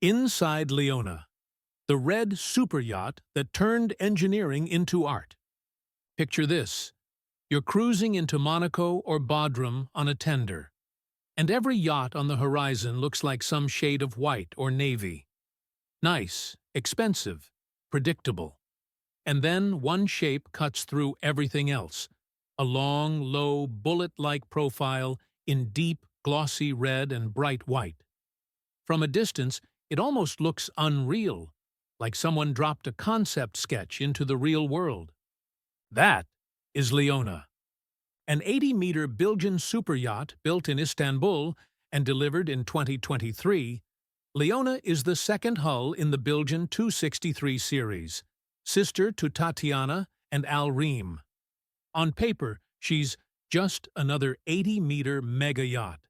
Inside Leona, the red super yacht that turned engineering into art. Picture this. You're cruising into Monaco or Bodrum on a tender, and every yacht on the horizon looks like some shade of white or navy. Nice, expensive, predictable. And then one shape cuts through everything else. A long, low, bullet-like profile in deep, glossy red and bright white. From a distance, it almost looks unreal, like someone dropped a concept sketch into the real world. That is Leona, an 80-meter Bilgin super yacht built in Istanbul and delivered in 2023. Leona is the second hull in the Bilgin 263 series, sister to Tatiana and Al Reem. On paper, she's just another 80-meter mega yacht.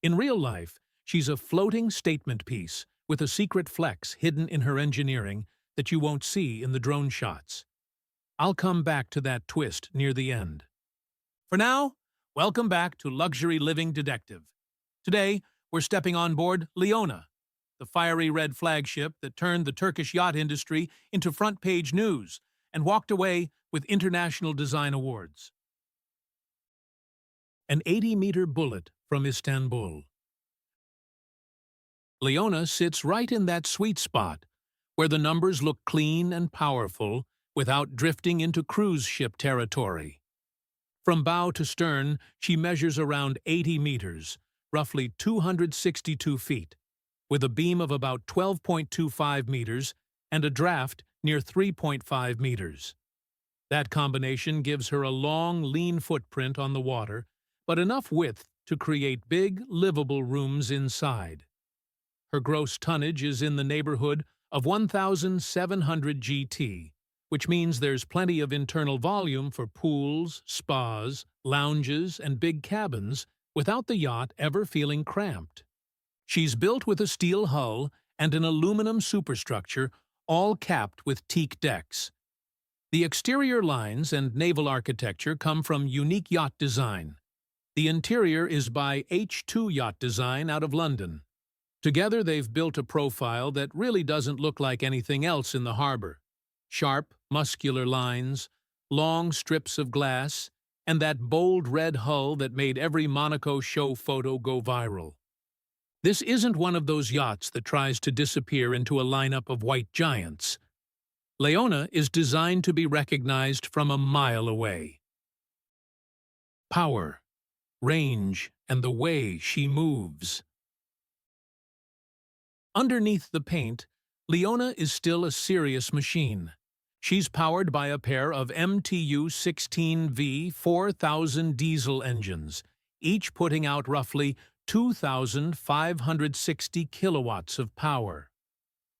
In real life, she's a floating statement piece with a secret flex hidden in her engineering that you won't see in the drone shots. I'll come back to that twist near the end. For now, welcome back to Luxury Living Detective. Today, we're stepping on board Leona, the fiery red flagship that turned the Turkish yacht industry into front-page news and walked away with international design awards. An 80-meter bullet from Istanbul. Leona sits right in that sweet spot, where the numbers look clean and powerful without drifting into cruise ship territory. From bow to stern, she measures around 80 meters, roughly 262 feet, with a beam of about 12.25 meters and a draft near 3.5 meters. That combination gives her a long, lean footprint on the water, but enough width to create big, livable rooms inside. Her gross tonnage is in the neighborhood of 1,700 GT, which means there's plenty of internal volume for pools, spas, lounges, and big cabins without the yacht ever feeling cramped. She's built with a steel hull and an aluminum superstructure, all capped with teak decks. The exterior lines and naval architecture come from Unique Yacht Design. The interior is by H2 Yacht Design out of London. Together they've built a profile that really doesn't look like anything else in the harbor. Sharp, muscular lines, long strips of glass, and that bold red hull that made every Monaco show photo go viral. This isn't one of those yachts that tries to disappear into a lineup of white giants. Leona is designed to be recognized from a mile away. Power, range, and the way she moves. Underneath the paint, Leona is still a serious machine. She's powered by a pair of MTU 16V 4000 diesel engines, each putting out roughly 2,560 kilowatts of power.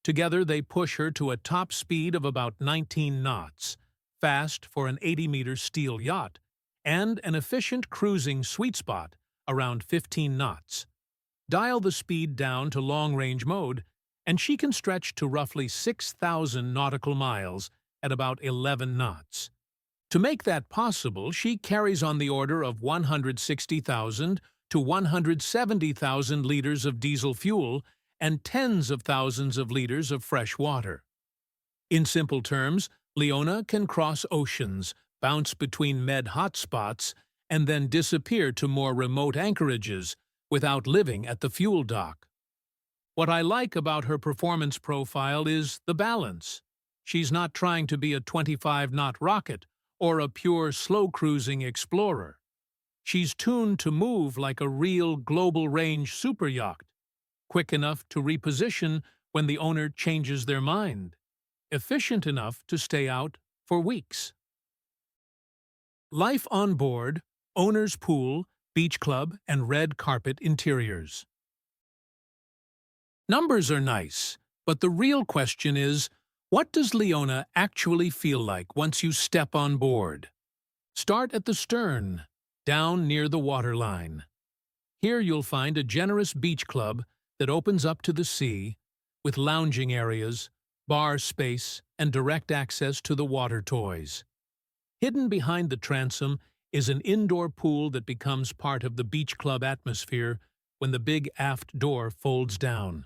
Together they push her to a top speed of about 19 knots, fast for an 80-meter steel yacht, and an efficient cruising sweet spot around 15 knots. Dial the speed down to long-range mode, and she can stretch to roughly 6,000 nautical miles at about 11 knots. To make that possible, she carries on the order of 160,000 to 170,000 liters of diesel fuel and tens of thousands of liters of fresh water. In simple terms, Leona can cross oceans, bounce between med hotspots, and then disappear to more remote anchorages without living at the fuel dock. What I like about her performance profile is the balance. She's not trying to be a 25-knot rocket or a pure slow-cruising explorer. She's tuned to move like a real global-range superyacht, quick enough to reposition when the owner changes their mind, efficient enough to stay out for weeks. Life on board, owner's pool, beach club, and red carpet interiors. Numbers are nice, but the real question is, what does Leona actually feel like once you step on board? Start at the stern, down near the waterline. Here you'll find a generous beach club that opens up to the sea, with lounging areas, bar space, and direct access to the water toys. Hidden behind the transom is an indoor pool that becomes part of the beach club atmosphere when the big aft door folds down.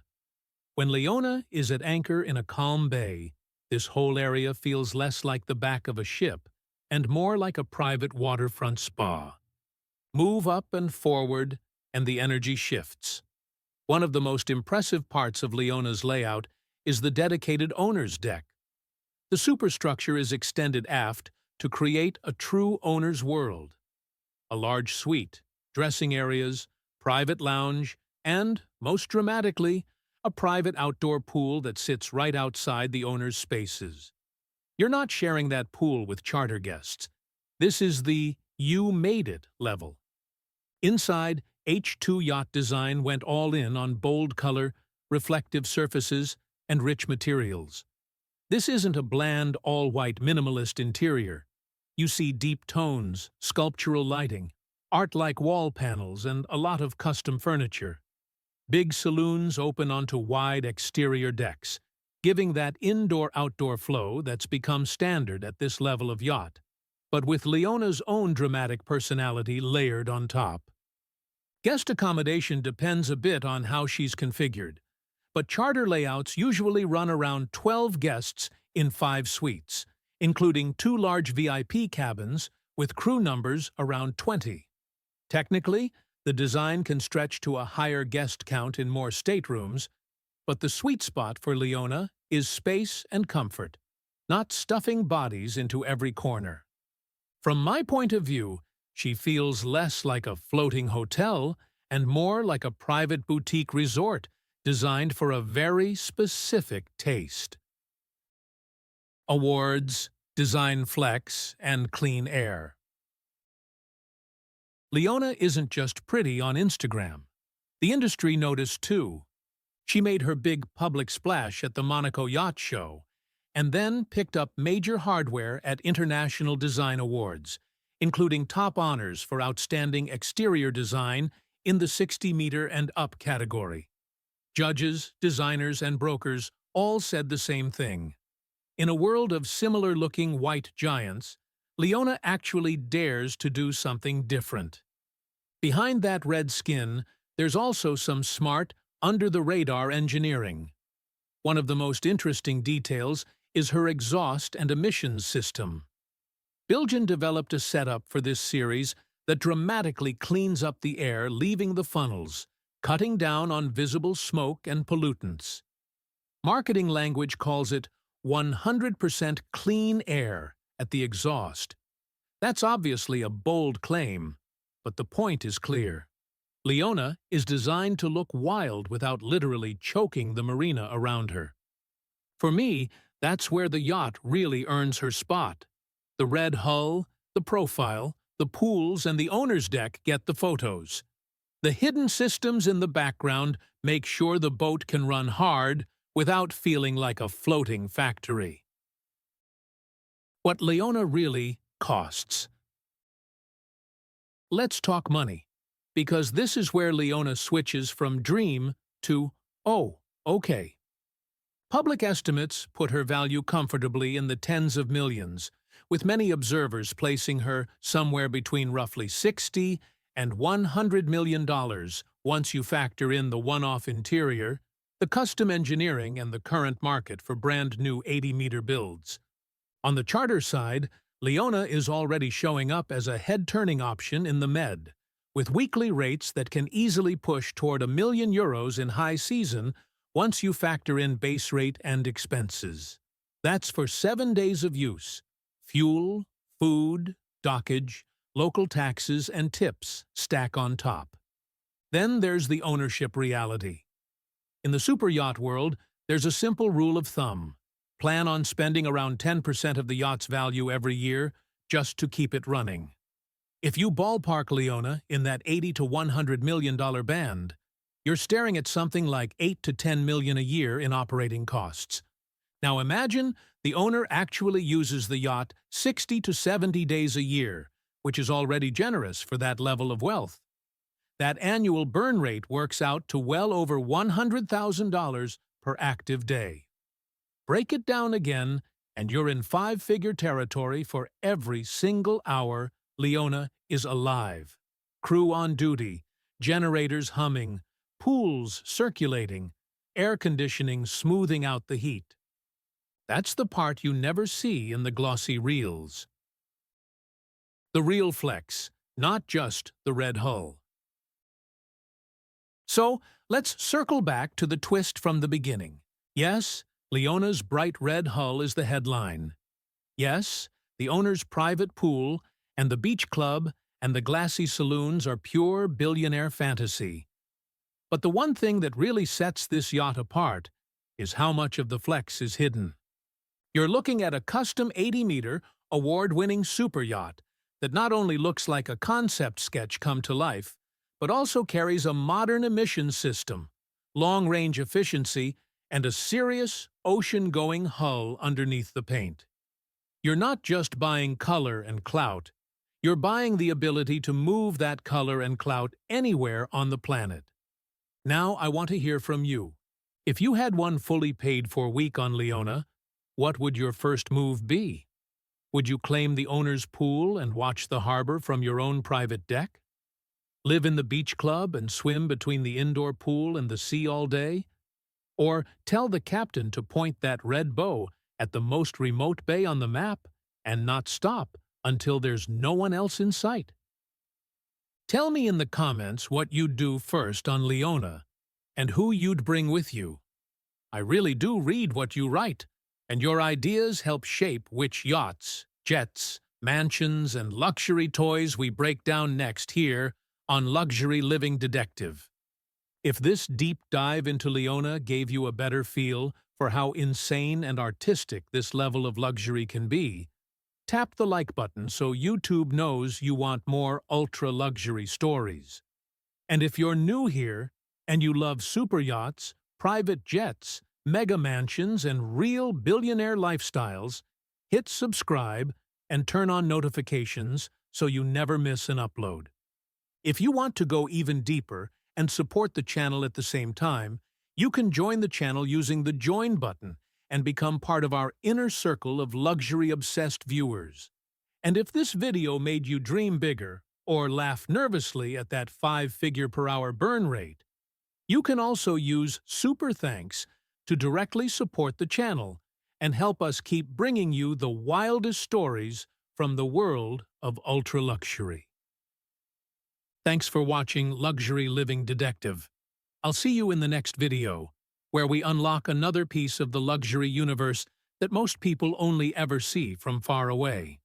When Leona is at anchor in a calm bay, this whole area feels less like the back of a ship and more like a private waterfront spa. Move up and forward, and the energy shifts. One of the most impressive parts of Leona's layout is the dedicated owner's deck. The superstructure is extended aft to create a true owner's world. A large suite, dressing areas, private lounge, and, most dramatically, a private outdoor pool that sits right outside the owner's spaces. You're not sharing that pool with charter guests. This is the "you made it" level. Inside, H2 Yacht Design went all in on bold color, reflective surfaces, and rich materials. This isn't a bland, all-white minimalist interior. You see deep tones, sculptural lighting, art-like wall panels, and a lot of custom furniture. Big saloons open onto wide exterior decks, giving that indoor-outdoor flow that's become standard at this level of yacht, but with Leona's own dramatic personality layered on top. Guest accommodation depends a bit on how she's configured, but charter layouts usually run around 12 guests in 5 suites, including 2 large VIP cabins with crew numbers around 20. Technically, the design can stretch to a higher guest count in more staterooms, but the sweet spot for Leona is space and comfort, not stuffing bodies into every corner. From my point of view, she feels less like a floating hotel and more like a private boutique resort designed for a very specific taste. Awards, design flex, and clean air. Leona isn't just pretty on Instagram. The industry noticed too. She made her big public splash at the Monaco Yacht Show, and then picked up major hardware at international design awards, including top honors for outstanding exterior design in the 60-meter and up category. Judges, designers, and brokers all said the same thing. In a world of similar-looking white giants, Leona actually dares to do something different. Behind that red skin, there's also some smart, under-the-radar engineering. One of the most interesting details is her exhaust and emissions system. Bilgin developed a setup for this series that dramatically cleans up the air, leaving the funnels, cutting down on visible smoke and pollutants. Marketing language calls it 100% clean air at the exhaust. That's obviously a bold claim, but the point is clear. Leona is designed to look wild without literally choking the marina around her. For me, that's where the yacht really earns her spot. The red hull, the profile, the pools, and the owner's deck get the photos. The hidden systems in the background make sure the boat can run hard without feeling like a floating factory. What Leona really costs. Let's talk money, because this is where Leona switches from dream to, oh, okay. Public estimates put her value comfortably in the tens of millions, with many observers placing her somewhere between roughly $60 and $100 million once you factor in the one-off interior, the custom engineering, and the current market for brand-new 80-meter builds. On the charter side, Leona is already showing up as a head-turning option in the Med, with weekly rates that can easily push toward €1 million in high season once you factor in base rate and expenses. That's for 7 days of use. Fuel, food, dockage, local taxes, and tips stack on top. Then there's the ownership reality. In the superyacht world, there's a simple rule of thumb. Plan on spending around 10% of the yacht's value every year just to keep it running. If you ballpark Leona in that $80 to $100 million band, you're staring at something like $8 to $10 million a year in operating costs. Now imagine the owner actually uses the yacht 60 to 70 days a year, which is already generous for that level of wealth. That annual burn rate works out to well over $100,000 per active day. Break it down again, and you're in 5-figure territory for every single hour Leona is alive. Crew on duty, generators humming, pools circulating, air conditioning smoothing out the heat. That's the part you never see in the glossy reels. The real flex, not just the red hull. So, let's circle back to the twist from the beginning. Yes, LEONA's bright red hull is the headline. Yes, the owner's private pool and the beach club and the Glassy saloons are pure billionaire fantasy. But the one thing that really sets this yacht apart is how much of the flex is hidden. You're looking at a custom 80-meter, award-winning super yacht that not only looks like a concept sketch come to life, but also carries a modern emissions system, long-range efficiency, and a serious, ocean-going hull underneath the paint. You're not just buying color and clout, you're buying the ability to move that color and clout anywhere on the planet. Now I want to hear from you. If you had one fully paid-for week on LEONA, what would your first move be? Would you claim the owner's pool and watch the harbor from your own private deck? Live in the beach club and swim between the indoor pool and the sea all day? Or tell the captain to point that red bow at the most remote bay on the map and not stop until there's no one else in sight? Tell me in the comments what you'd do first on LEONA and who you'd bring with you. I really do read what you write, and your ideas help shape which yachts, jets, mansions, and luxury toys we break down next here on Luxury Living Detective. If this deep dive into LEONA gave you a better feel for how insane and artistic this level of luxury can be, tap the like button so YouTube knows you want more ultra-luxury stories. And if you're new here and you love super yachts, private jets, mega mansions, and real billionaire lifestyles, hit subscribe and turn on notifications so you never miss an upload. If you want to go even deeper and support the channel at the same time, you can join the channel using the Join button and become part of our inner circle of luxury-obsessed viewers. And if this video made you dream bigger or laugh nervously at that 5-figure-per-hour burn rate, you can also use Super Thanks to directly support the channel and help us keep bringing you the wildest stories from the world of ultra-luxury. Thanks for watching Luxury Living Detective. I'll see you in the next video, where we unlock another piece of the luxury universe that most people only ever see from far away.